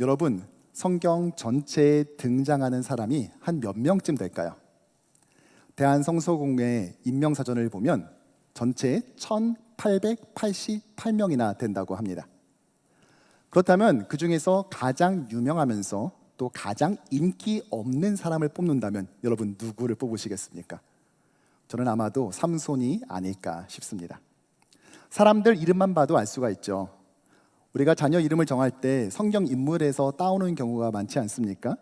여러분, 성경 전체에 등장하는 사람이 한 몇 명쯤 될까요? 대한성서공회 인명사전을 보면 전체에 1888명이나 된다고 합니다. 그렇다면 그 중에서 가장 유명하면서 또 가장 인기 없는 사람을 뽑는다면 여러분 누구를 뽑으시겠습니까? 저는 아마도 삼손이 아닐까 싶습니다. 사람들 이름만 봐도 알 수가 있죠. 우리가 자녀 이름을 정할 때 성경 인물에서 따오는 경우가 많지 않습니까?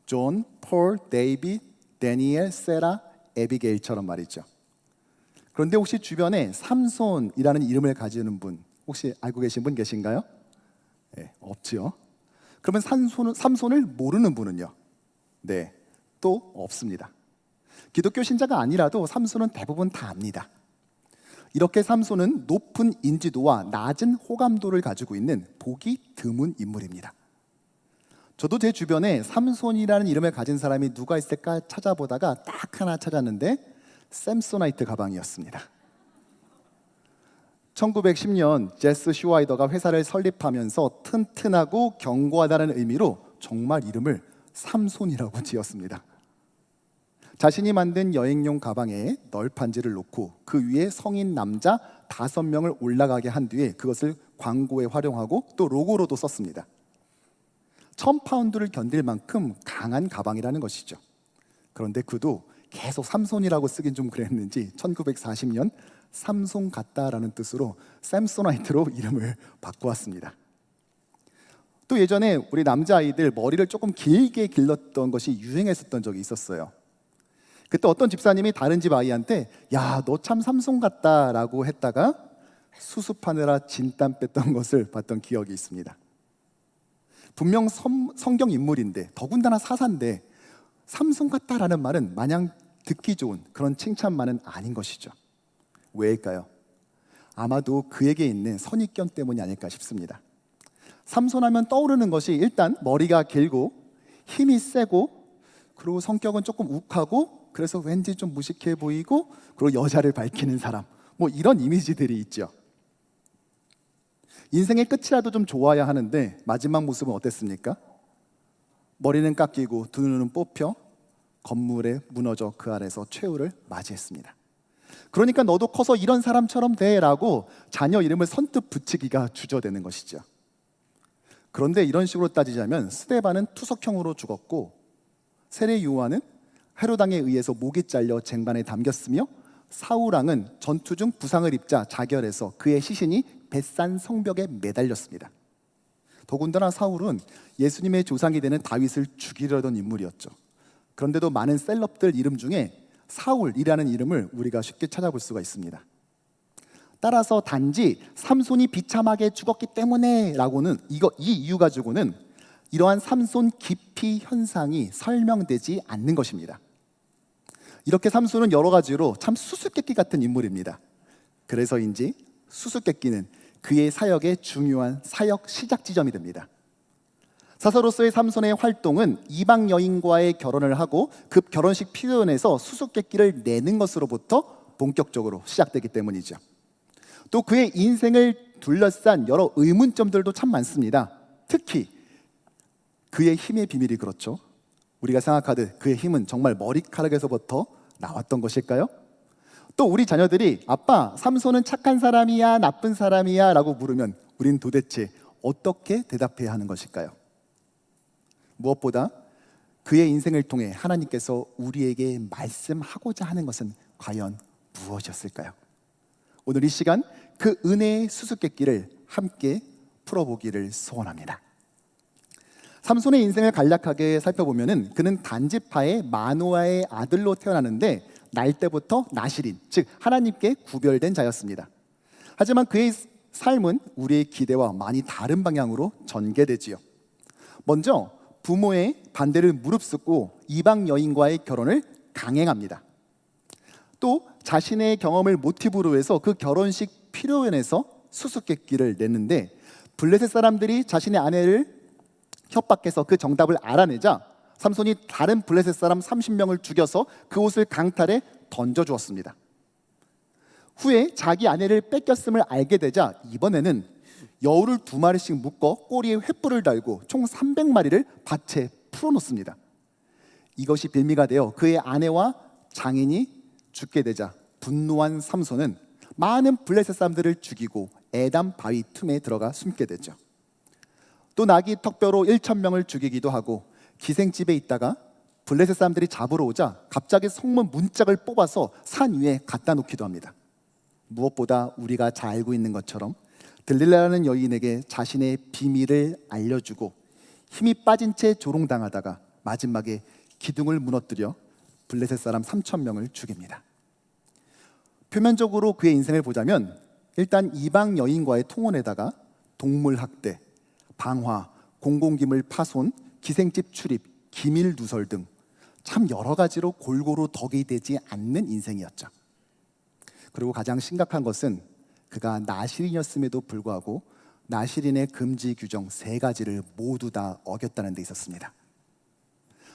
존, 폴, 데이빗, 데니엘, 세라, 에비게일처럼 말이죠. 그런데 혹시 주변에 삼손이라는 이름을 가지는 분 혹시 알고 계신 분 계신가요? 네, 없지요. 그러면 삼손을 모르는 분은요? 네, 또 없습니다. 기독교 신자가 아니라도 삼손은 대부분 다 압니다. 이렇게 삼손은 높은 인지도와 낮은 호감도를 가지고 있는 보기 드문 인물입니다. 저도 제 주변에 삼손이라는 이름을 가진 사람이 누가 있을까 찾아보다가 딱 하나 찾았는데 샘소나이트 가방이었습니다. 1910년 제스 슈와이더가 회사를 설립하면서 튼튼하고 견고하다는 의미로 정말 이름을 삼손이라고 지었습니다. 자신이 만든 여행용 가방에 널판지를 놓고 그 위에 성인 남자 5명을 올라가게 한 뒤에 그것을 광고에 활용하고 또 로고로도 썼습니다. 1000파운드를 견딜 만큼 강한 가방이라는 것이죠. 그런데 그도 계속 삼손이라고 쓰긴 좀 그랬는지 1940년 삼손 같다라는 뜻으로 샘소나이트로 이름을 바꾸었습니다. 또 예전에 우리 남자아이들 머리를 조금 길게 길렀던 것이 유행했었던 적이 있었어요. 그때 어떤 집사님이 다른 집 아이한테 야, 너 참 삼손 같다라고 했다가 수습하느라 진땀 뺐던 것을 봤던 기억이 있습니다. 분명 성경 인물인데 더군다나 사사인데 삼손 같다라는 말은 마냥 듣기 좋은 그런 칭찬만은 아닌 것이죠. 왜일까요? 아마도 그에게 있는 선입견 때문이 아닐까 싶습니다. 삼손하면 떠오르는 것이 일단 머리가 길고 힘이 세고 그리고 성격은 조금 욱하고 그래서 왠지 좀 무식해 보이고 그리고 여자를 밝히는 사람 뭐 이런 이미지들이 있죠. 인생의 끝이라도 좀 좋아야 하는데 마지막 모습은 어땠습니까? 머리는 깎이고 두 눈은 뽑혀 건물에 무너져 그 아래서 최후를 맞이했습니다. 그러니까 너도 커서 이런 사람처럼 돼라고 자녀 이름을 선뜻 붙이기가 주저되는 것이죠. 그런데 이런 식으로 따지자면 스데반은 투석형으로 죽었고 세례 요한은 헤로당에 의해서 목이 잘려 쟁반에 담겼으며 사울왕은 전투 중 부상을 입자 자결해서 그의 시신이 벳산 성벽에 매달렸습니다. 더군다나 사울은 예수님의 조상이 되는 다윗을 죽이려던 인물이었죠. 그런데도 많은 셀럽들 이름 중에 사울이라는 이름을 우리가 쉽게 찾아볼 수가 있습니다. 따라서 단지 삼손이 비참하게 죽었기 때문에 라고는 이 이유 가지고는 이러한 삼손 기피 현상이 설명되지 않는 것입니다. 이렇게 삼손은 여러 가지로 참 수수께끼 같은 인물입니다. 그래서인지 수수께끼는 그의 사역의 중요한 사역 시작 지점이 됩니다. 사사로서의 삼손의 활동은 이방 여인과의 결혼을 하고 그 결혼식 피로연에서 수수께끼를 내는 것으로부터 본격적으로 시작되기 때문이죠. 또 그의 인생을 둘러싼 여러 의문점들도 참 많습니다. 특히 그의 힘의 비밀이 그렇죠. 우리가 생각하듯 그의 힘은 정말 머리카락에서부터 나왔던 것일까요? 또 우리 자녀들이 아빠, 삼손은 착한 사람이야, 나쁜 사람이야 라고 물으면 우린 도대체 어떻게 대답해야 하는 것일까요? 무엇보다 그의 인생을 통해 하나님께서 우리에게 말씀하고자 하는 것은 과연 무엇이었을까요? 오늘 이 시간 그 은혜의 수수께끼를 함께 풀어보기를 소원합니다. 삼손의 인생을 간략하게 살펴보면 그는 단지파의 마노아의 아들로 태어나는데 날 때부터 나실인, 즉 하나님께 구별된 자였습니다. 하지만 그의 삶은 우리의 기대와 많이 다른 방향으로 전개되지요. 먼저 부모의 반대를 무릅쓰고 이방 여인과의 결혼을 강행합니다. 또 자신의 경험을 모티브로 해서 그 결혼식 피로연에서 수수께끼를 냈는데 블레셋 사람들이 자신의 아내를 협박해서 그 정답을 알아내자 삼손이 다른 블레셋 사람 30명을 죽여서 그 옷을 강탈해 던져주었습니다. 후에 자기 아내를 뺏겼음을 알게 되자 이번에는 여우를 2마리씩 묶어 꼬리에 횃불을 달고 총 300마리를 밭에 풀어놓습니다. 이것이 빌미가 되어 그의 아내와 장인이 죽게 되자 분노한 삼손은 많은 블레셋 사람들을 죽이고 에담 바위 틈에 들어가 숨게 되죠. 또 나귀 턱뼈로 1,000명을 죽이기도 하고 기생집에 있다가 블레셋 사람들이 잡으러 오자 갑자기 성문 문짝을 뽑아서 산 위에 갖다 놓기도 합니다. 무엇보다 우리가 잘 알고 있는 것처럼 들릴라라는 여인에게 자신의 비밀을 알려주고 힘이 빠진 채 조롱당하다가 마지막에 기둥을 무너뜨려 블레셋 사람 3,000명을 죽입니다. 표면적으로 그의 인생을 보자면 일단 이방 여인과의 통혼에다가 동물 학대, 방화, 공공기물 파손, 기생집 출입, 기밀 누설 등 참 여러 가지로 골고루 덕이 되지 않는 인생이었죠. 그리고 가장 심각한 것은 그가 나실인이었음에도 불구하고 나실인의 금지 규정 3가지를 모두 다 어겼다는 데 있었습니다.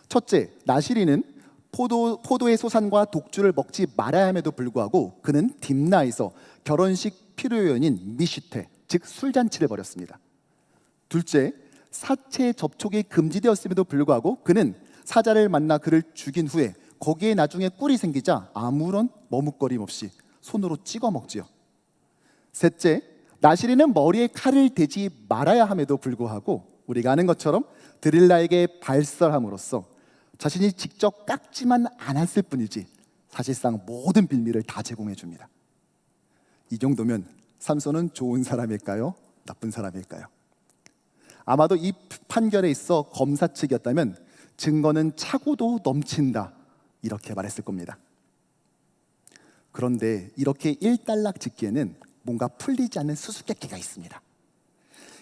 첫째, 나실인은 포도의 소산과 독주를 먹지 말아야 함에도 불구하고 그는 딥나에서 결혼식 피로연인 미시테, 즉 술잔치를 벌였습니다. 둘째, 사체 접촉이 금지되었음에도 불구하고 그는 사자를 만나 그를 죽인 후에 거기에 나중에 꿀이 생기자 아무런 머뭇거림 없이 손으로 찍어 먹지요. 셋째, 나실인은 머리에 칼을 대지 말아야 함에도 불구하고 우리가 아는 것처럼 드릴라에게 발설함으로써 자신이 직접 깎지만 않았을 뿐이지 사실상 모든 빌미를 다 제공해 줍니다. 이 정도면 삼손은 좋은 사람일까요? 나쁜 사람일까요? 아마도 이 판결에 있어 검사 측이었다면 증거는 차고도 넘친다 이렇게 말했을 겁니다. 그런데 이렇게 일단락 짓기에는 뭔가 풀리지 않는 수수께끼가 있습니다.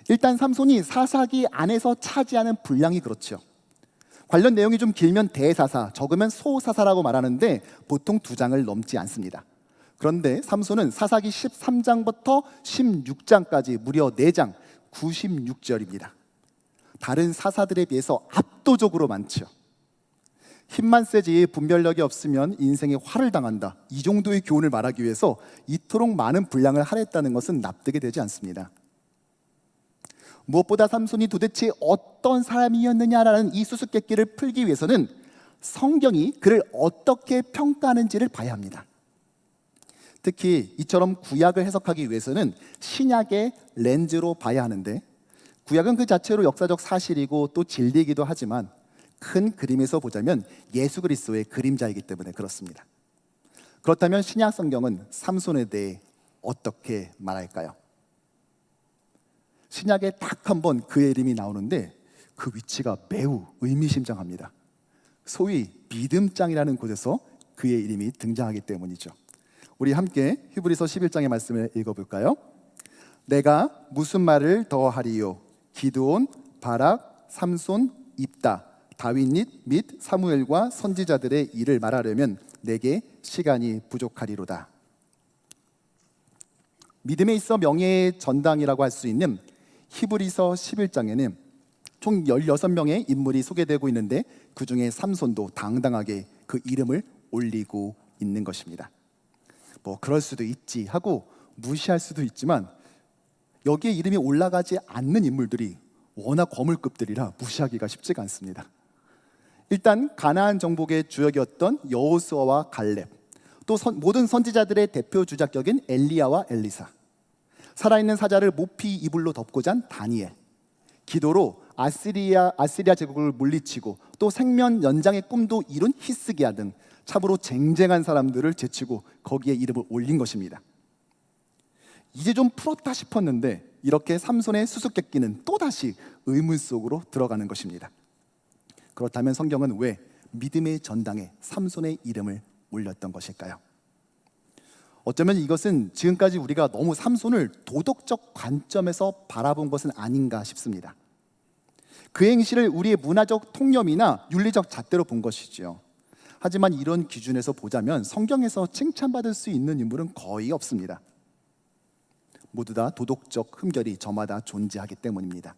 일단 삼손이 사사기 안에서 차지하는 분량이 그렇죠. 관련 내용이 좀 길면 대사사, 적으면 소사사라고 말하는데 보통 2장을 넘지 않습니다. 그런데 삼손은 사사기 13장부터 16장까지 무려 4장 96절입니다. 다른 사사들에 비해서 압도적으로 많죠. 힘만 세지 분별력이 없으면 인생에 화를 당한다, 이 정도의 교훈을 말하기 위해서 이토록 많은 분량을 할애했다는 것은 납득이 되지 않습니다. 무엇보다 삼손이 도대체 어떤 사람이었느냐라는 이 수수께끼를 풀기 위해서는 성경이 그를 어떻게 평가하는지를 봐야 합니다. 특히 이처럼 구약을 해석하기 위해서는 신약의 렌즈로 봐야 하는데, 구약은 그 자체로 역사적 사실이고 또 진리이기도 하지만 큰 그림에서 보자면 예수 그리스도의 그림자이기 때문에 그렇습니다. 그렇다면 신약 성경은 삼손에 대해 어떻게 말할까요? 신약에 딱 한 번 그의 이름이 나오는데 그 위치가 매우 의미심장합니다. 소위 믿음장이라는 곳에서 그의 이름이 등장하기 때문이죠. 우리 함께 히브리서 11장의 말씀을 읽어볼까요? 내가 무슨 말을 더하리요? 기드온, 바락, 삼손, 입다, 다윗 및 사무엘과 선지자들의 일을 말하려면 내게 시간이 부족하리로다. 믿음에 있어 명예의 전당이라고 할 수 있는 히브리서 11장에는 총 16명의 인물이 소개되고 있는데 그 중에 삼손도 당당하게 그 이름을 올리고 있는 것입니다. 뭐 그럴 수도 있지 하고 무시할 수도 있지만 여기에 이름이 올라가지 않는 인물들이 워낙 거물급들이라 무시하기가 쉽지가 않습니다. 일단 가나안 정복의 주역이었던 여호수아와 갈렙, 또 모든 선지자들의 대표 주작격인 엘리야와 엘리사, 살아있는 사자를 모피 이불로 덮고 잔 다니엘, 기도로 아시리아 제국을 물리치고 또 생명 연장의 꿈도 이룬 히스기야 등 참으로 쟁쟁한 사람들을 제치고 거기에 이름을 올린 것입니다. 이제 좀 풀었다 싶었는데 이렇게 삼손의 수수께끼는 또다시 의문 속으로 들어가는 것입니다. 그렇다면 성경은 왜 믿음의 전당에 삼손의 이름을 올렸던 것일까요? 어쩌면 이것은 지금까지 우리가 너무 삼손을 도덕적 관점에서 바라본 것은 아닌가 싶습니다. 그 행실을 우리의 문화적 통념이나 윤리적 잣대로 본 것이지요. 하지만 이런 기준에서 보자면 성경에서 칭찬받을 수 있는 인물은 거의 없습니다. 모두 다 도덕적 흠결이 저마다 존재하기 때문입니다.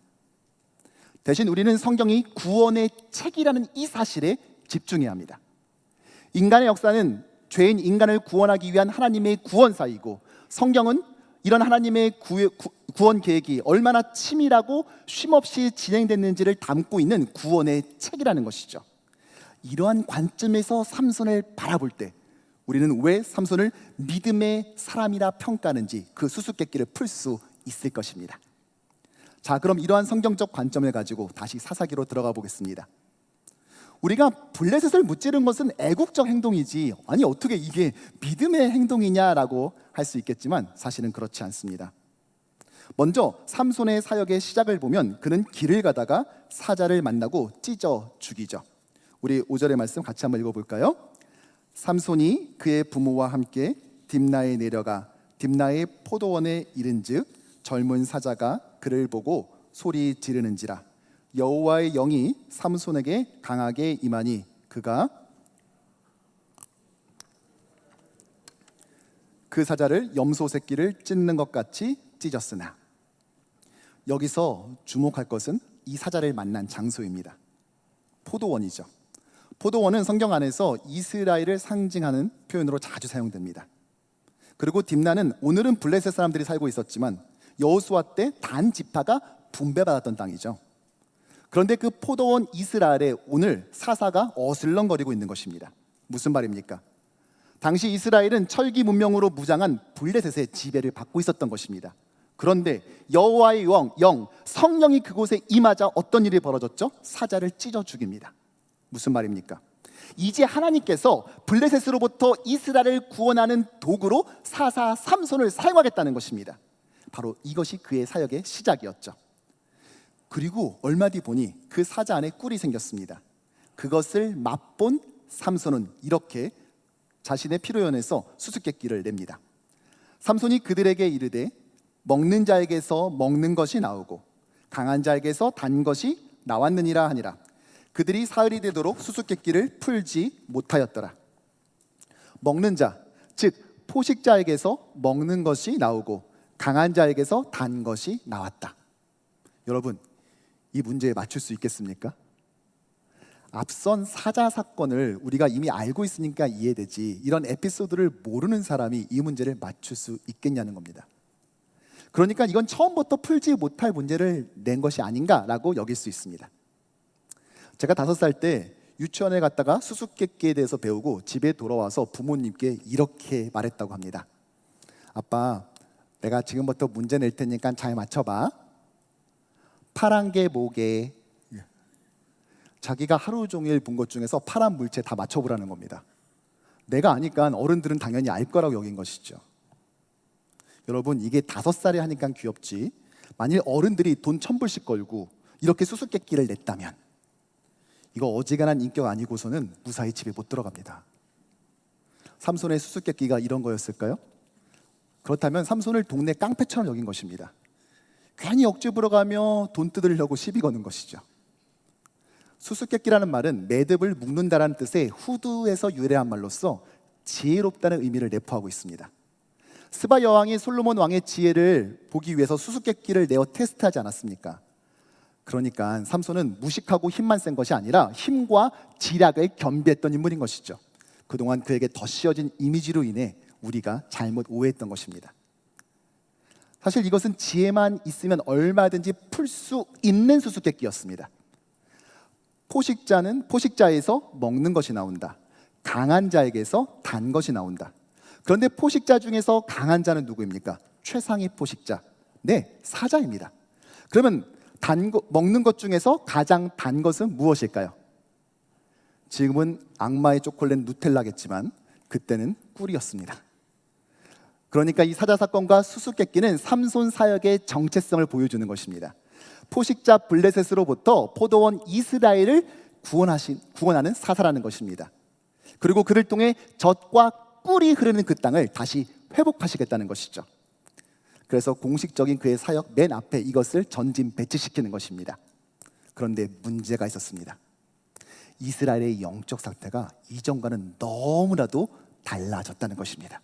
대신 우리는 성경이 구원의 책이라는 이 사실에 집중해야 합니다. 인간의 역사는 죄인 인간을 구원하기 위한 하나님의 구원사이고 성경은 이런 하나님의 구원 계획이 얼마나 치밀하고 쉼없이 진행됐는지를 담고 있는 구원의 책이라는 것이죠. 이러한 관점에서 삼손을 바라볼 때 우리는 왜 삼손을 믿음의 사람이라 평가하는지 그 수수께끼를 풀 수 있을 것입니다. 자, 그럼 이러한 성경적 관점을 가지고 다시 사사기로 들어가 보겠습니다. 우리가 블레셋을 무찌른 것은 애국적 행동이지, 아니 어떻게 이게 믿음의 행동이냐라고 할 수 있겠지만 사실은 그렇지 않습니다. 먼저 삼손의 사역의 시작을 보면 그는 길을 가다가 사자를 만나고 찢어 죽이죠. 우리 5절의 말씀 같이 한번 읽어볼까요? 삼손이 그의 부모와 함께 딥나에 내려가 딥나의 포도원에 이른즉 젊은 사자가 그를 보고 소리 지르는지라 여호와의 영이 삼손에게 강하게 임하니 그가 그 사자를 염소 새끼를 찢는 것 같이 찢었으나. 여기서 주목할 것은 이 사자를 만난 장소입니다. 포도원이죠. 포도원은 성경 안에서 이스라엘을 상징하는 표현으로 자주 사용됩니다. 그리고 딥나는 오늘은 블레셋 사람들이 살고 있었지만 여호수아 때 단 지파가 분배받았던 땅이죠. 그런데 그 포도원 이스라엘에 오늘 사사가 어슬렁거리고 있는 것입니다. 무슨 말입니까? 당시 이스라엘은 철기 문명으로 무장한 블레셋의 지배를 받고 있었던 것입니다. 그런데 여호와의 영, 성령이 그곳에 임하자 어떤 일이 벌어졌죠? 사자를 찢어 죽입니다. 무슨 말입니까? 이제 하나님께서 블레셋으로부터 이스라엘을 구원하는 도구로 사사 삼손을 사용하겠다는 것입니다. 바로 이것이 그의 사역의 시작이었죠. 그리고 얼마 뒤 보니 그 사자 안에 꿀이 생겼습니다. 그것을 맛본 삼손은 이렇게 자신의 피로연에서 수수께끼를 냅니다. 삼손이 그들에게 이르되 먹는 자에게서 먹는 것이 나오고 강한 자에게서 단 것이 나왔느니라 하니라. 그들이 사흘이 되도록 수수께끼를 풀지 못하였더라. 먹는 자, 즉 포식자에게서 먹는 것이 나오고 강한 자에게서 단 것이 나왔다. 여러분, 이 문제에 맞출 수 있겠습니까? 앞선 사자 사건을 우리가 이미 알고 있으니까 이해되지, 이런 에피소드를 모르는 사람이 이 문제를 맞출 수 있겠냐는 겁니다. 그러니까 이건 처음부터 풀지 못할 문제를 낸 것이 아닌가라고 여길 수 있습니다. 제가 5살 때 유치원에 갔다가 수수께끼에 대해서 배우고 집에 돌아와서 부모님께 이렇게 말했다고 합니다. 아빠, 내가 지금부터 문제 낼 테니까 잘 맞춰봐. 파란 게 뭐게? 자기가 하루 종일 본 것 중에서 파란 물체 다 맞춰보라는 겁니다. 내가 아니까 어른들은 당연히 알 거라고 여긴 것이죠. 여러분, 이게 5살에 하니까 귀엽지, 만일 어른들이 돈 1,000불씩 걸고 이렇게 수수께끼를 냈다면 이거 어지간한 인격 아니고서는 무사히 집에 못 들어갑니다. 삼손의 수수께끼가 이런 거였을까요? 그렇다면 삼손을 동네 깡패처럼 여긴 것입니다. 괜히 억지 부려가며 돈 뜯으려고 시비 거는 것이죠. 수수께끼라는 말은 매듭을 묶는다라는 뜻의 후드에서 유래한 말로서 지혜롭다는 의미를 내포하고 있습니다. 스바 여왕이 솔로몬 왕의 지혜를 보기 위해서 수수께끼를 내어 테스트하지 않았습니까? 그러니까 삼손은 무식하고 힘만 센 것이 아니라 힘과 지략을 겸비했던 인물인 것이죠. 그동안 그에게 덧씌워진 이미지로 인해 우리가 잘못 오해했던 것입니다. 사실 이것은 지혜만 있으면 얼마든지 풀 수 있는 수수께끼였습니다. 포식자에서 먹는 것이 나온다. 강한 자에게서 단 것이 나온다. 그런데 포식자 중에서 강한 자는 누구입니까? 최상의 포식자. 네, 사자입니다. 그러면 먹는 것 중에서 가장 단 것은 무엇일까요? 지금은 악마의 초콜릿 누텔라겠지만 그때는 꿀이었습니다. 그러니까 이 사자 사건과 수수께끼는 삼손 사역의 정체성을 보여주는 것입니다. 포식자 블레셋으로부터 포도원 이스라엘을 구원하는 사사라는 것입니다. 그리고 그를 통해 젖과 꿀이 흐르는 그 땅을 다시 회복하시겠다는 것이죠. 그래서 공식적인 그의 사역 맨 앞에 이것을 전진 배치시키는 것입니다. 그런데 문제가 있었습니다. 이스라엘의 영적 상태가 이전과는 너무나도 달라졌다는 것입니다.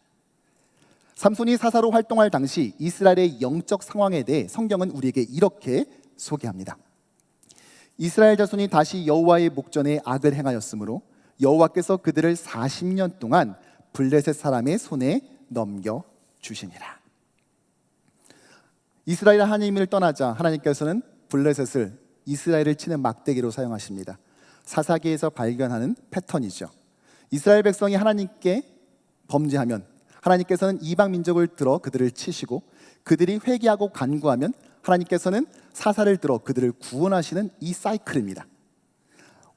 삼손이 사사로 활동할 당시 이스라엘의 영적 상황에 대해 성경은 우리에게 이렇게 소개합니다. 이스라엘 자손이 다시 여호와의 목전에 악을 행하였으므로 여호와께서 그들을 40년 동안 블레셋 사람의 손에 넘겨 주시니라. 이스라엘 하나님을 떠나자 하나님께서는 블레셋을 이스라엘을 치는 막대기로 사용하십니다. 사사기에서 발견하는 패턴이죠. 이스라엘 백성이 하나님께 범죄하면 하나님께서는 이방 민족을 들어 그들을 치시고, 그들이 회개하고 간구하면 하나님께서는 사사를 들어 그들을 구원하시는 이 사이클입니다.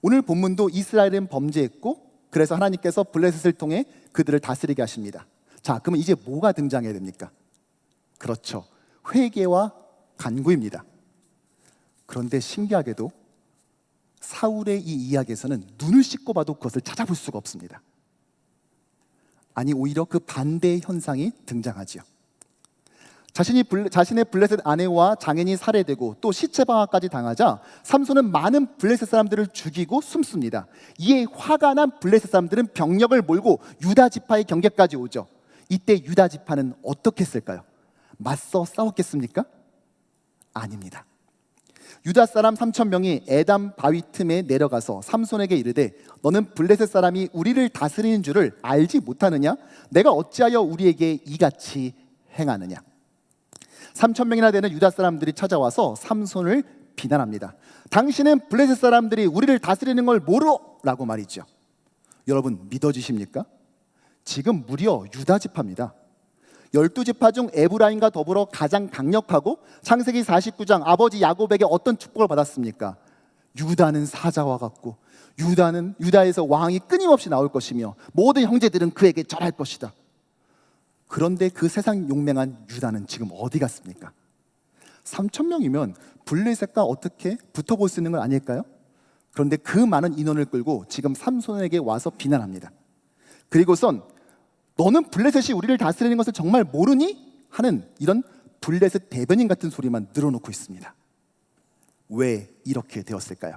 오늘 본문도 이스라엘은 범죄했고, 그래서 하나님께서 블레셋을 통해 그들을 다스리게 하십니다. 자, 그러면 이제 뭐가 등장해야 됩니까? 그렇죠, 회개와 간구입니다. 그런데 신기하게도 사울의 이 이야기에서는 눈을 씻고 봐도 그것을 찾아볼 수가 없습니다. 아니, 오히려 그 반대의 현상이 등장하지요. 자신의 블레셋 아내와 장인이 살해되고 또 시체방화까지 당하자 삼손은 많은 블레셋 사람들을 죽이고 숨습니다. 이에 화가 난 블레셋 사람들은 병력을 몰고 유다 지파의 경계까지 오죠. 이때 유다 지파는 어떻게 했을까요? 맞서 싸웠겠습니까? 아닙니다. 유다 사람 3,000명이 에담 바위 틈에 내려가서 삼손에게 이르되, 너는 블레셋 사람이 우리를 다스리는 줄을 알지 못하느냐? 내가 어찌하여 우리에게 이같이 행하느냐? 3,000명이나 되는 유다 사람들이 찾아와서 삼손을 비난합니다. 당신은 블레셋 사람들이 우리를 다스리는 걸 모르? 라고 말이죠. 여러분, 믿어지십니까? 지금 무려 유다 지파입니다. 12지파 중 에브라임과 더불어 가장 강력하고, 창세기 49장 아버지 야곱에게 어떤 축복을 받았습니까? 유다는 사자와 같고, 유다에서 왕이 끊임없이 나올 것이며 모든 형제들은 그에게 절할 것이다. 그런데 그 세상 용맹한 유다는 지금 어디 갔습니까? 3,000명이면 블레셋과 어떻게 붙어볼 수 있는 건 아닐까요? 그런데 그 많은 인원을 끌고 지금 삼손에게 와서 비난합니다. 그리고선 너는 블레셋이 우리를 다스리는 것을 정말 모르니? 하는 이런 블레셋 대변인 같은 소리만 늘어놓고 있습니다. 왜 이렇게 되었을까요?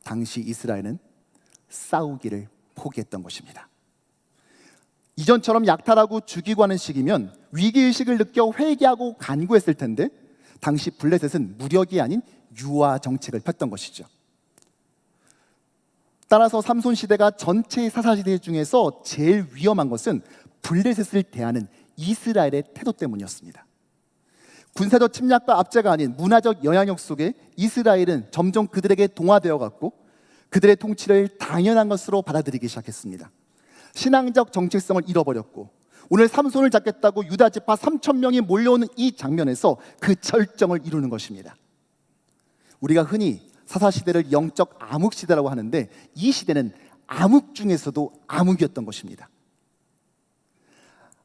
당시 이스라엘은 싸우기를 포기했던 것입니다. 이전처럼 약탈하고 죽이고 하는 시기면 위기의식을 느껴 회개하고 간구했을 텐데, 당시 블레셋은 무력이 아닌 유화 정책을 폈던 것이죠. 따라서 삼손 시대가 전체 사사시대 중에서 제일 위험한 것은 블레셋을 대하는 이스라엘의 태도 때문이었습니다. 군사적 침략과 압제가 아닌 문화적 영향력 속에 이스라엘은 점점 그들에게 동화되어 갔고, 그들의 통치를 당연한 것으로 받아들이기 시작했습니다. 신앙적 정체성을 잃어버렸고, 오늘 삼손을 잡겠다고 유다 지파 3,000명이 몰려오는 이 장면에서 그 절정을 이루는 것입니다. 우리가 흔히 사사시대를 영적 암흑시대라고 하는데, 이 시대는 암흑 중에서도 암흑이었던 것입니다.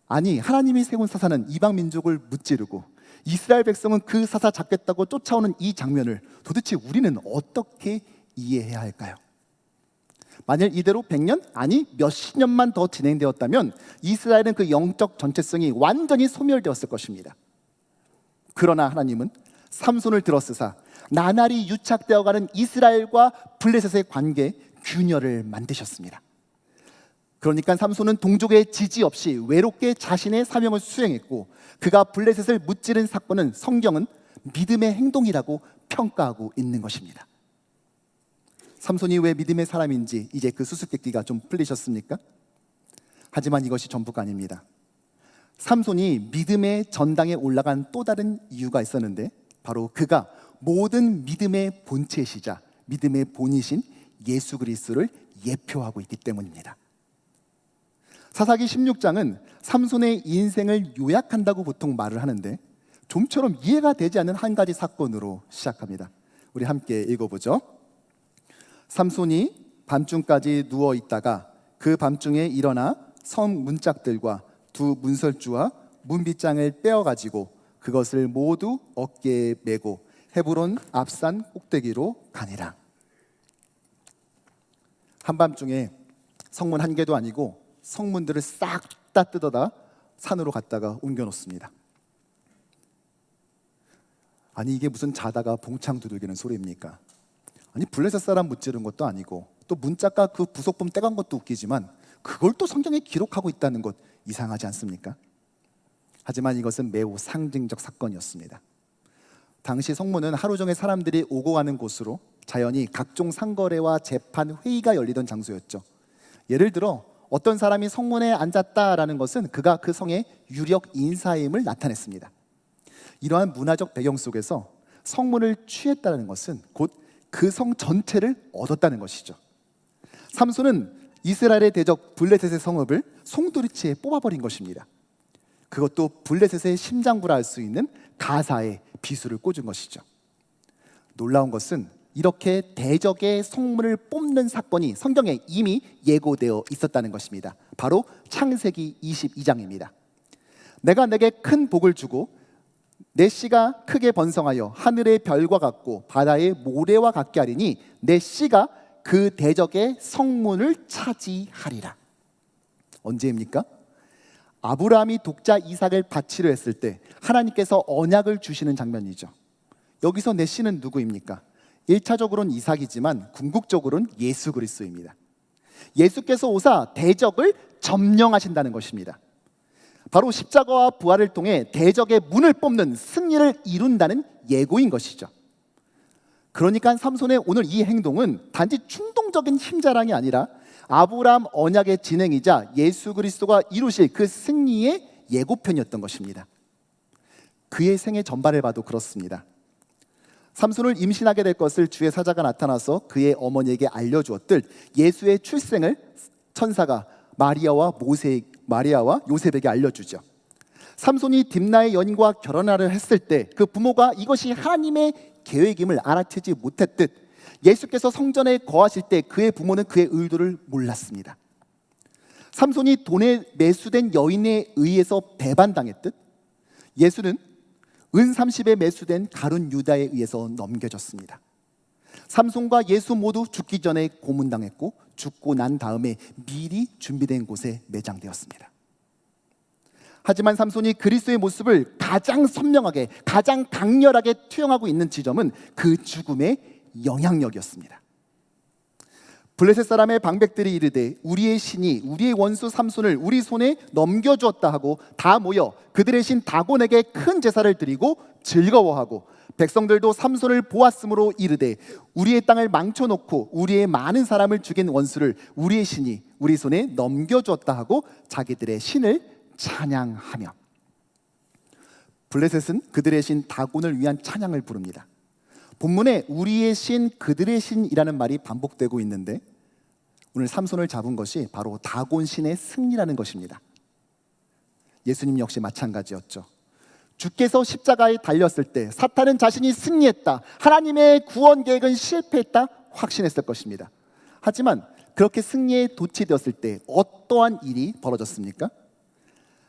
아니, 하나님이 세운 사사는 이방 민족을 무찌르고 이스라엘 백성은 그 사사 잡겠다고 쫓아오는 이 장면을 도대체 우리는 어떻게 이해해야 할까요? 만일 이대로 100년, 아니 몇십 년만 더 진행되었다면 이스라엘은 그 영적 전체성이 완전히 소멸되었을 것입니다. 그러나 하나님은 삼손을 들어쓰사 나날이 유착되어가는 이스라엘과 블레셋의 관계 균열을 만드셨습니다. 그러니까 삼손은 동족의 지지 없이 외롭게 자신의 사명을 수행했고, 그가 블레셋을 무찌른 사건은 성경은 믿음의 행동이라고 평가하고 있는 것입니다. 삼손이 왜 믿음의 사람인지 이제 그 수수께끼가 좀 풀리셨습니까? 하지만 이것이 전부가 아닙니다. 삼손이 믿음의 전당에 올라간 또 다른 이유가 있었는데, 바로 그가 모든 믿음의 본체시자 믿음의 본이신 예수 그리스도를 예표하고 있기 때문입니다. 사사기 16장은 삼손의 인생을 요약한다고 보통 말을 하는데, 좀처럼 이해가 되지 않는 한 가지 사건으로 시작합니다. 우리 함께 읽어보죠. 삼손이 밤중까지 누워 있다가 그 밤중에 일어나 성 문짝들과 두 문설주와 문빗장을 빼어가지고 그것을 모두 어깨에 메고 헤브론 앞산 꼭대기로 가니라. 한밤중에 성문 한 개도 아니고 성문들을 싹 다 뜯어다 산으로 갔다가 옮겨놓습니다. 아니, 이게 무슨 자다가 봉창 두들기는 소리입니까? 아니, 블레셋 사람 무찌른 것도 아니고 또 문짝과 그 부속품 떼간 것도 웃기지만 그걸 또 성경에 기록하고 있다는 것 이상하지 않습니까? 하지만 이것은 매우 상징적 사건이었습니다. 당시 성문은 하루 종일 사람들이 오고 가는 곳으로 자연히 각종 상거래와 재판, 회의가 열리던 장소였죠. 예를 들어 어떤 사람이 성문에 앉았다라는 것은 그가 그 성의 유력 인사임을 나타냈습니다. 이러한 문화적 배경 속에서 성문을 취했다는 것은 곧 그 성 전체를 얻었다는 것이죠. 삼손은 이스라엘의 대적 블레셋의 성읍을 송두리째 뽑아버린 것입니다. 그것도 블레셋의 심장부라 할 수 있는 가사에 비수를 꽂은 것이죠. 놀라운 것은 이렇게 대적의 성문을 뽑는 사건이 성경에 이미 예고되어 있었다는 것입니다. 바로 창세기 22장입니다. 내가 내게 큰 복을 주고 내 씨가 크게 번성하여 하늘의 별과 같고 바다의 모래와 같게 하리니 내 씨가 그 대적의 성문을 차지하리라. 언제입니까? 아브라함이 독자 이삭을 바치려 했을 때 하나님께서 언약을 주시는 장면이죠. 여기서 내 씨는 누구입니까? 1차적으로는 이삭이지만 궁극적으로는 예수 그리스도입니다. 예수께서 오사 대적을 점령하신다는 것입니다. 바로 십자가와 부활을 통해 대적의 문을 뽑는 승리를 이룬다는 예고인 것이죠. 그러니까 삼손의 오늘 이 행동은 단지 충동적인 힘자랑이 아니라 아브라함 언약의 진행이자 예수 그리스도가 이루실 그 승리의 예고편이었던 것입니다. 그의 생애 전반을 봐도 그렇습니다. 삼손을 임신하게 될 것을 주의 사자가 나타나서 그의 어머니에게 알려주었듯 예수의 출생을 천사가 마리아와 요셉에게 알려주죠. 삼손이 딥나의 연인과 결혼하려 했을 때 그 부모가 이것이 하나님의 계획임을 알아채지 못했듯 예수께서 성전에 거하실 때 그의 부모는 그의 의도를 몰랐습니다. 삼손이 돈에 매수된 여인에 의해서 배반당했듯 예수는 은 30에 매수된 가룟 유다에 의해서 넘겨졌습니다. 삼손과 예수 모두 죽기 전에 고문당했고 죽고 난 다음에 미리 준비된 곳에 매장되었습니다. 하지만 삼손이 그리스도의 모습을 가장 선명하게, 가장 강렬하게 투영하고 있는 지점은 그 죽음의 영향력이었습니다. 블레셋 사람의 방백들이 이르되 우리의 신이 우리의 원수 삼손을 우리 손에 넘겨주었다 하고 다 모여 그들의 신 다곤에게 큰 제사를 드리고 즐거워하고 백성들도 삼손을 보았으므로 이르되 우리의 땅을 망쳐놓고 우리의 많은 사람을 죽인 원수를 우리의 신이 우리 손에 넘겨주었다 하고 자기들의 신을 찬양하며. 블레셋은 그들의 신 다곤을 위한 찬양을 부릅니다. 본문에 우리의 신, 그들의 신이라는 말이 반복되고 있는데 오늘 삼손을 잡은 것이 바로 다곤 신의 승리라는 것입니다. 예수님 역시 마찬가지였죠. 주께서 십자가에 달렸을 때 사탄은 자신이 승리했다, 하나님의 구원 계획은 실패했다 확신했을 것입니다. 하지만 그렇게 승리에 도취되었을 때 어떠한 일이 벌어졌습니까?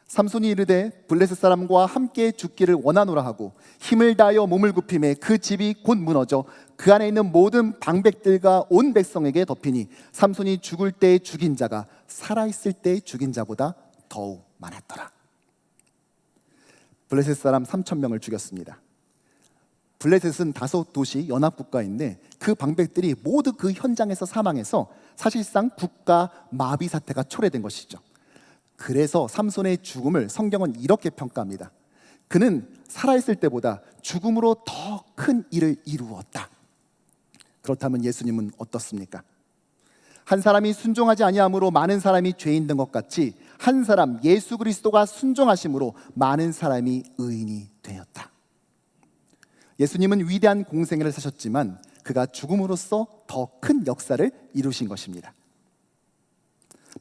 삼손이 이르되 블레셋 사람과 함께 죽기를 원하노라 하고 힘을 다하여 몸을 굽히매 그 집이 곧 무너져 그 안에 있는 모든 방백들과 온 백성에게 덮이니 삼손이 죽을 때 죽인 자가 살아있을 때 죽인 자보다 더욱 많았더라. 블레셋 사람 3,000명을 죽였습니다. 블레셋은 다섯 도시 연합국가인데 그 방백들이 모두 그 현장에서 사망해서 사실상 국가 마비 사태가 초래된 것이죠. 그래서 삼손의 죽음을 성경은 이렇게 평가합니다. 그는 살아있을 때보다 죽음으로 더 큰 일을 이루었다. 그렇다면 예수님은 어떻습니까? 한 사람이 순종하지 아니함으로 많은 사람이 죄인 된 것 같이 한 사람 예수 그리스도가 순종하심으로 많은 사람이 의인이 되었다. 예수님은 위대한 공생애를 사셨지만 그가 죽음으로써 더 큰 역사를 이루신 것입니다.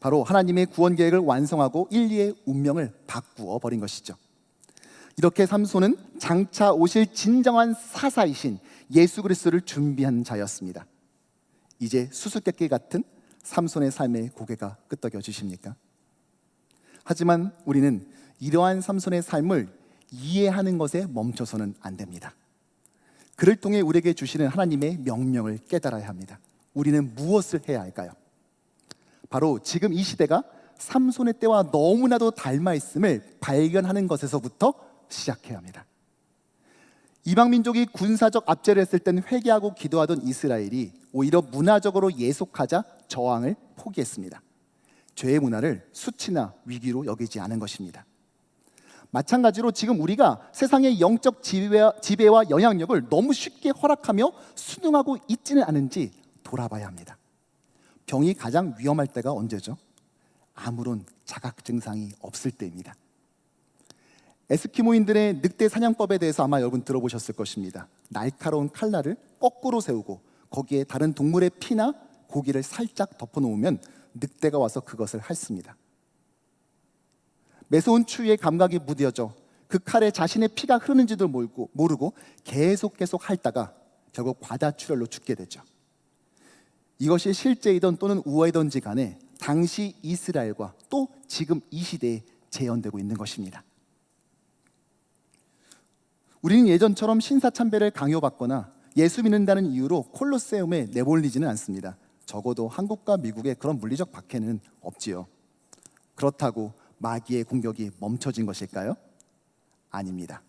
바로 하나님의 구원 계획을 완성하고 인류의 운명을 바꾸어 버린 것이죠. 이렇게 삼손은 장차 오실 진정한 사사이신 예수 그리스도를 준비한 자였습니다. 이제 수수께끼 같은 삼손의 삶의 고개가 끄덕여지십니까? 하지만 우리는 이러한 삼손의 삶을 이해하는 것에 멈춰서는 안 됩니다. 그를 통해 우리에게 주시는 하나님의 명령을 깨달아야 합니다. 우리는 무엇을 해야 할까요? 바로 지금 이 시대가 삼손의 때와 너무나도 닮아 있음을 발견하는 것에서부터 시작해야 합니다. 이방 민족이 군사적 압제를 했을 때는 회개하고 기도하던 이스라엘이 오히려 문화적으로 예속하자 저항을 포기했습니다. 죄의 문화를 수치나 위기로 여기지 않은 것입니다. 마찬가지로 지금 우리가 세상의 영적 지배와 영향력을 너무 쉽게 허락하며 순응하고 있지는 않은지 돌아봐야 합니다. 병이 가장 위험할 때가 언제죠? 아무런 자각 증상이 없을 때입니다. 에스키모인들의 늑대 사냥법에 대해서 아마 여러분 들어보셨을 것입니다. 날카로운 칼날을 거꾸로 세우고 거기에 다른 동물의 피나 고기를 살짝 덮어놓으면 늑대가 와서 그것을 핥습니다. 매서운 추위에 감각이 무뎌져 그 칼에 자신의 피가 흐르는지도 모르고 계속 핥다가 결국 과다출혈로 죽게 되죠. 이것이 실제이든 또는 우화이든지 간에 당시 이스라엘과 또 지금 이 시대에 재현되고 있는 것입니다. 우리는 예전처럼 신사참배를 강요받거나 예수 믿는다는 이유로 콜로세움에 내몰리지는 않습니다. 적어도 한국과 미국에 그런 물리적 박해는 없지요. 그렇다고 마귀의 공격이 멈춰진 것일까요? 아닙니다.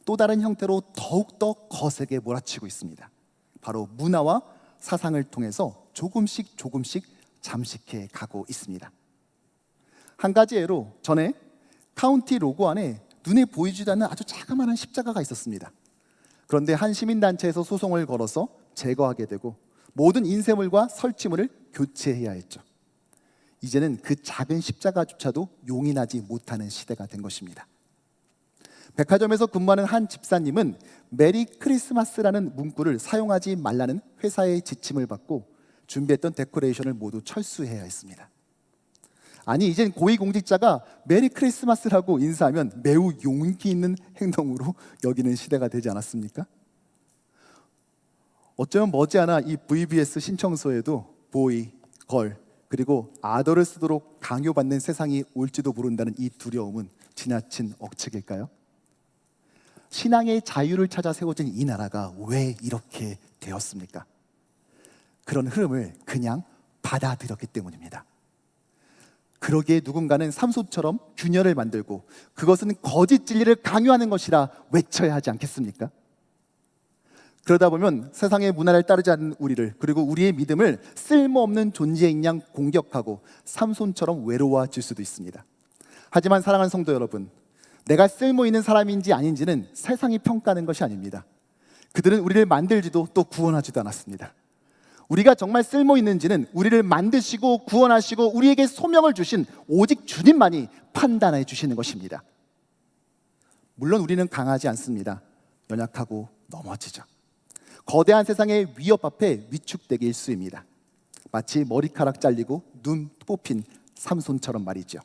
또 다른 형태로 더욱더 거세게 몰아치고 있습니다. 바로 문화와 사상을 통해서 조금씩 잠식해 가고 있습니다. 한 가지 예로 전에 카운티 로고 안에 눈에 보이지도 않는 아주 자그마한 십자가가 있었습니다. 그런데 한 시민단체에서 소송을 걸어서 제거하게 되고 모든 인쇄물과 설치물을 교체해야 했죠. 이제는 그 작은 십자가조차도 용인하지 못하는 시대가 된 것입니다. 백화점에서 근무하는 한 집사님은 메리 크리스마스라는 문구를 사용하지 말라는 회사의 지침을 받고 준비했던 데코레이션을 모두 철수해야 했습니다. 아니, 이젠 고위공직자가 메리 크리스마스라고 인사하면 매우 용기 있는 행동으로 여기는 시대가 되지 않았습니까? 어쩌면 머지않아 이 VBS 신청서에도 보이, 걸, 그리고 아더를 쓰도록 강요받는 세상이 올지도 모른다는 이 두려움은 지나친 억측일까요? 신앙의 자유를 찾아 세워진 이 나라가 왜 이렇게 되었습니까? 그런 흐름을 그냥 받아들였기 때문입니다. 그러기에 누군가는 삼손처럼 균열을 만들고 그것은 거짓 진리를 강요하는 것이라 외쳐야 하지 않겠습니까? 그러다 보면 세상의 문화를 따르지 않는 우리를, 그리고 우리의 믿음을 쓸모없는 존재인 양 공격하고 삼손처럼 외로워질 수도 있습니다. 하지만 사랑하는 성도 여러분, 내가 쓸모 있는 사람인지 아닌지는 세상이 평가하는 것이 아닙니다. 그들은 우리를 만들지도 또 구원하지도 않았습니다. 우리가 정말 쓸모 있는지는 우리를 만드시고 구원하시고 우리에게 소명을 주신 오직 주님만이 판단해 주시는 것입니다. 물론 우리는 강하지 않습니다. 연약하고 넘어지죠. 거대한 세상의 위협 앞에 위축되기 일쑤입니다. 마치 머리카락 잘리고 눈 뽑힌 삼손처럼 말이죠.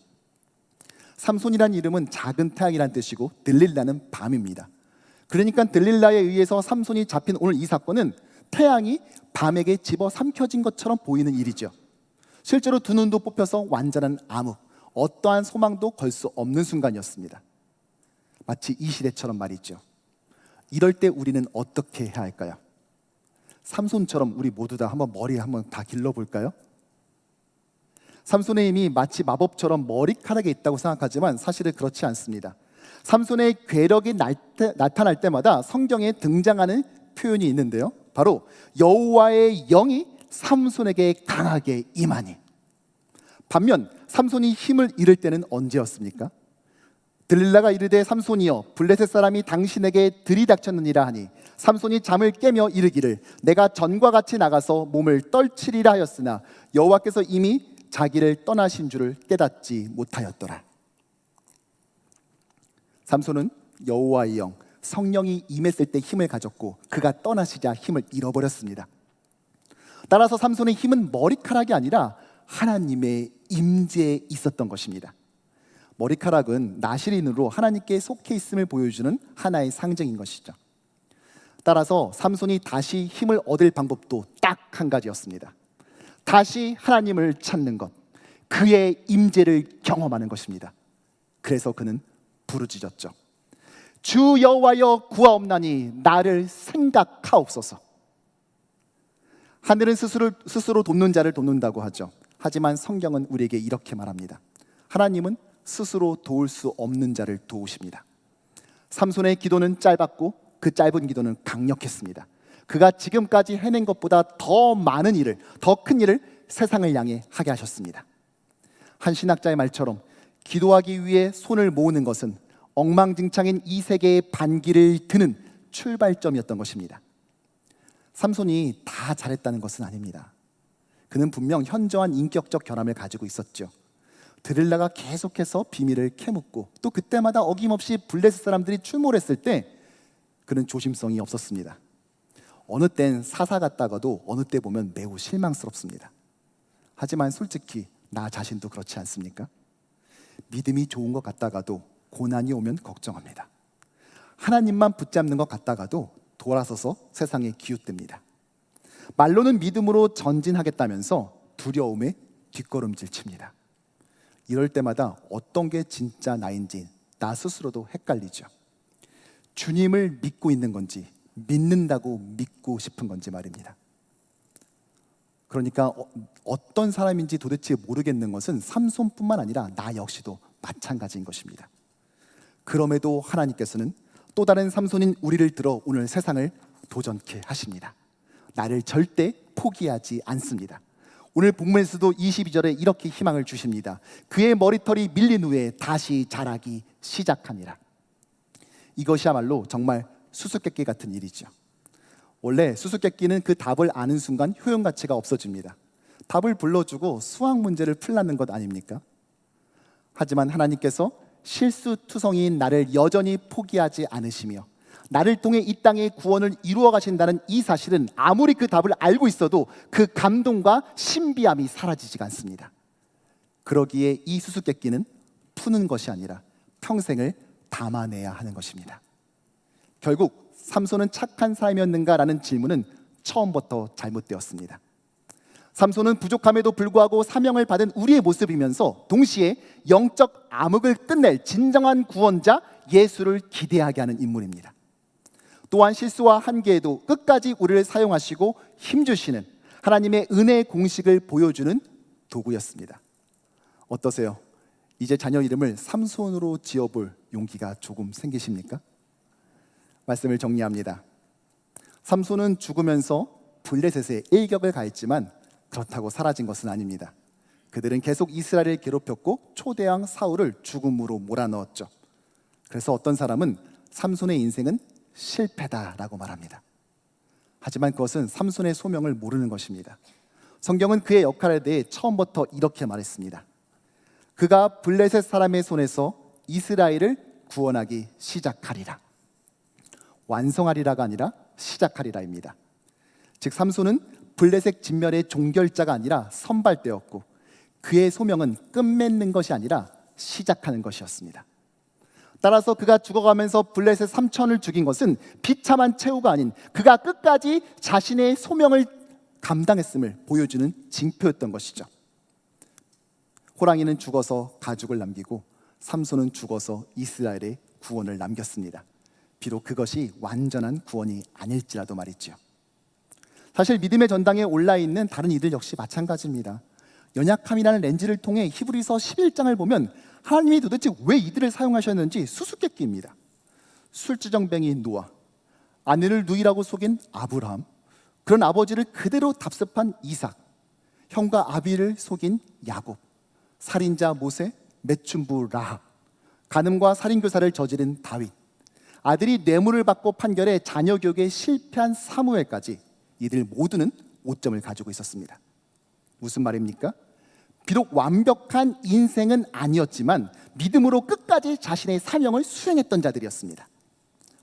삼손이란 이름은 작은 태양이란 뜻이고 들릴라는 밤입니다. 그러니까 들릴라에 의해서 삼손이 잡힌 오늘 이 사건은 태양이 밤에게 집어삼켜진 것처럼 보이는 일이죠. 실제로 두 눈도 뽑혀서 완전한 암흑, 어떠한 소망도 걸 수 없는 순간이었습니다. 마치 이 시대처럼 말이죠. 이럴 때 우리는 어떻게 해야 할까요? 삼손처럼 우리 모두 다 한번 머리 한번 다 길러볼까요? 삼손의 힘이 마치 마법처럼 머리카락에 있다고 생각하지만 사실은 그렇지 않습니다. 삼손의 괴력이 나타날 때마다 성경에 등장하는 표현이 있는데요, 바로 여호와의 영이 삼손에게 강하게 임하니. 반면 삼손이 힘을 잃을 때는 언제였습니까? 들릴라가 이르되 삼손이여 블레셋 사람이 당신에게 들이닥쳤느니라 하니 삼손이 잠을 깨며 이르기를 내가 전과 같이 나가서 몸을 떨치리라 하였으나 여호와께서 이미 자기를 떠나신 줄을 깨닫지 못하였더라. 삼손은 여호와의 영, 성령이 임했을 때 힘을 가졌고 그가 떠나시자 힘을 잃어버렸습니다. 따라서 삼손의 힘은 머리카락이 아니라 하나님의 임재에 있었던 것입니다. 머리카락은 나실인으로 하나님께 속해 있음을 보여주는 하나의 상징인 것이죠. 따라서 삼손이 다시 힘을 얻을 방법도 딱 한 가지였습니다. 다시 하나님을 찾는 것, 그의 임재를 경험하는 것입니다. 그래서 그는 부르짖었죠. 주 여호와여 구하옵나니 나를 생각하옵소서. 하늘은 스스로 돕는 자를 돕는다고 하죠. 하지만 성경은 우리에게 이렇게 말합니다. 하나님은 스스로 도울 수 없는 자를 도우십니다. 삼손의 기도는 짧았고 그 짧은 기도는 강력했습니다. 그가 지금까지 해낸 것보다 더 많은 일을, 더 큰 일을 세상을 향해 하게 하셨습니다. 한 신학자의 말처럼 기도하기 위해 손을 모으는 것은 엉망진창인 이 세계의 반기를 드는 출발점이었던 것입니다. 삼손이 다 잘했다는 것은 아닙니다. 그는 분명 현저한 인격적 결함을 가지고 있었죠. 드릴라가 계속해서 비밀을 캐묻고 또 그때마다 어김없이 블레셋 사람들이 출몰했을 때 그는 조심성이 없었습니다. 어느 땐 사사 같다가도 어느 때 보면 매우 실망스럽습니다. 하지만 솔직히 나 자신도 그렇지 않습니까? 믿음이 좋은 것 같다가도 고난이 오면 걱정합니다. 하나님만 붙잡는 것 같다가도 돌아서서 세상에 기웃댑니다. 말로는 믿음으로 전진하겠다면서 두려움에 뒷걸음질 칩니다. 이럴 때마다 어떤 게 진짜 나인지 나 스스로도 헷갈리죠. 주님을 믿고 있는 건지 믿는다고 믿고 싶은 건지 말입니다. 그러니까 어떤 사람인지 도대체 모르겠는 것은 삼손뿐만 아니라 나 역시도 마찬가지인 것입니다. 그럼에도 하나님께서는 또 다른 삼손인 우리를 들어 오늘 세상을 도전케 하십니다. 나를 절대 포기하지 않습니다. 오늘 본문에서도 22절에 이렇게 희망을 주십니다. 그의 머리털이 밀린 후에 다시 자라기 시작하니라. 이것이야말로 정말 수수께끼 같은 일이죠. 원래 수수께끼는 그 답을 아는 순간 효용 가치가 없어집니다. 답을 불러주고 수학 문제를 풀라는 것 아닙니까? 하지만 하나님께서 실수투성이인 나를 여전히 포기하지 않으시며 나를 통해 이 땅의 구원을 이루어 가신다는 이 사실은 아무리 그 답을 알고 있어도 그 감동과 신비함이 사라지지가 않습니다. 그러기에 이 수수께끼는 푸는 것이 아니라 평생을 담아내야 하는 것입니다. 결국 삼손은 착한 사람이었는가라는 질문은 처음부터 잘못되었습니다. 삼손은 부족함에도 불구하고 사명을 받은 우리의 모습이면서 동시에 영적 암흑을 끝낼 진정한 구원자 예수를 기대하게 하는 인물입니다. 또한 실수와 한계에도 끝까지 우리를 사용하시고 힘주시는 하나님의 은혜의 공식을 보여주는 도구였습니다. 어떠세요? 이제 자녀 이름을 삼손으로 지어볼 용기가 조금 생기십니까? 말씀을 정리합니다. 삼손은 죽으면서 블레셋에 일격을 가했지만 그렇다고 사라진 것은 아닙니다. 그들은 계속 이스라엘을 괴롭혔고 초대왕 사울을 죽음으로 몰아넣었죠. 그래서 어떤 사람은 삼손의 인생은 실패다라고 말합니다. 하지만 그것은 삼손의 소명을 모르는 것입니다. 성경은 그의 역할에 대해 처음부터 이렇게 말했습니다. 그가 블레셋 사람의 손에서 이스라엘을 구원하기 시작하리라. 완성하리라가 아니라 시작하리라입니다. 즉 삼손은 블레셋 진멸의 종결자가 아니라 선발대였고 그의 소명은 끝맺는 것이 아니라 시작하는 것이었습니다. 따라서 그가 죽어가면서 블레셋 3천을 죽인 것은 비참한 최후가 아닌 그가 끝까지 자신의 소명을 감당했음을 보여주는 징표였던 것이죠. 호랑이는 죽어서 가죽을 남기고 삼손은 죽어서 이스라엘의 구원을 남겼습니다. 비록 그것이 완전한 구원이 아닐지라도 말이죠. 사실 믿음의 전당에 올라있는 다른 이들 역시 마찬가지입니다. 연약함이라는 렌즈를 통해 히브리서 11장을 보면 하나님이 도대체 왜 이들을 사용하셨는지 수수께끼입니다. 술주정뱅이 노아, 아내를 누이라고 속인 아브라함, 그런 아버지를 그대로 답습한 이삭, 형과 아비를 속인 야곱, 살인자 모세, 매춘부 라합, 간음과 살인교사를 저지른 다윗, 아들이 뇌물을 받고 판결해 자녀 교육에 실패한 사무엘까지 이들 모두는 오점을 가지고 있었습니다. 무슨 말입니까? 비록 완벽한 인생은 아니었지만 믿음으로 끝까지 자신의 사명을 수행했던 자들이었습니다.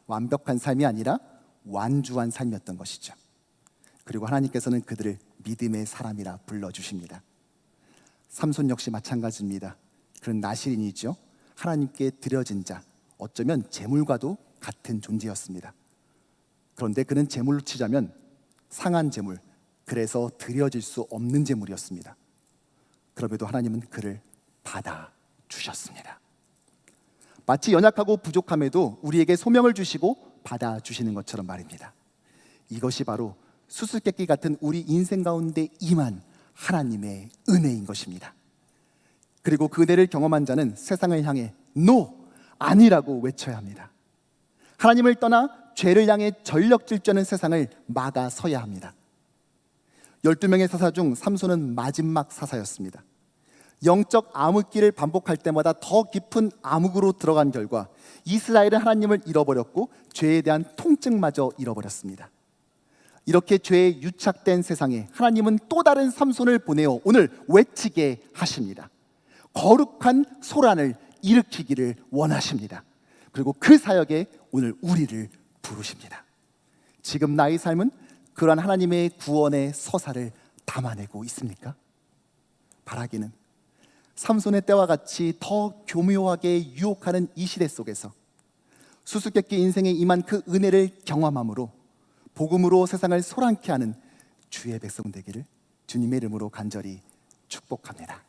완벽한 삶이 아니라 완주한 삶이었던 것이죠. 그리고 하나님께서는 그들을 믿음의 사람이라 불러주십니다. 삼손 역시 마찬가지입니다. 그런 나실인이죠. 하나님께 드려진 자, 어쩌면 재물과도 같은 존재였습니다. 그런데 그는 재물로 치자면 상한 재물, 그래서 드려질 수 없는 재물이었습니다. 그럼에도 하나님은 그를 받아주셨습니다. 마치 연약하고 부족함에도 우리에게 소명을 주시고 받아주시는 것처럼 말입니다. 이것이 바로 수수께끼 같은 우리 인생 가운데 임한 하나님의 은혜인 것입니다. 그리고 그 은혜를 경험한 자는 세상을 향해 NO! 아니라고 외쳐야 합니다. 하나님을 떠나 죄를 향해 전력 질주하는 세상을 막아서야 합니다. 12명의 사사 중 삼손은 마지막 사사였습니다. 영적 암흑기를 반복할 때마다 더 깊은 암흑으로 들어간 결과 이스라엘은 하나님을 잃어버렸고 죄에 대한 통증마저 잃어버렸습니다. 이렇게 죄에 유착된 세상에 하나님은 또 다른 삼손을 보내어 오늘 외치게 하십니다. 거룩한 소란을 일으키기를 원하십니다. 그리고 그 사역에 오늘 우리를 부르십니다. 지금 나의 삶은 그러한 하나님의 구원의 서사를 담아내고 있습니까? 바라기는 삼손의 때와 같이 더 교묘하게 유혹하는 이 시대 속에서 수수께끼 인생에 임한 그 은혜를 경험함으로 복음으로 세상을 소란케 하는 주의 백성 되기를 주님의 이름으로 간절히 축복합니다.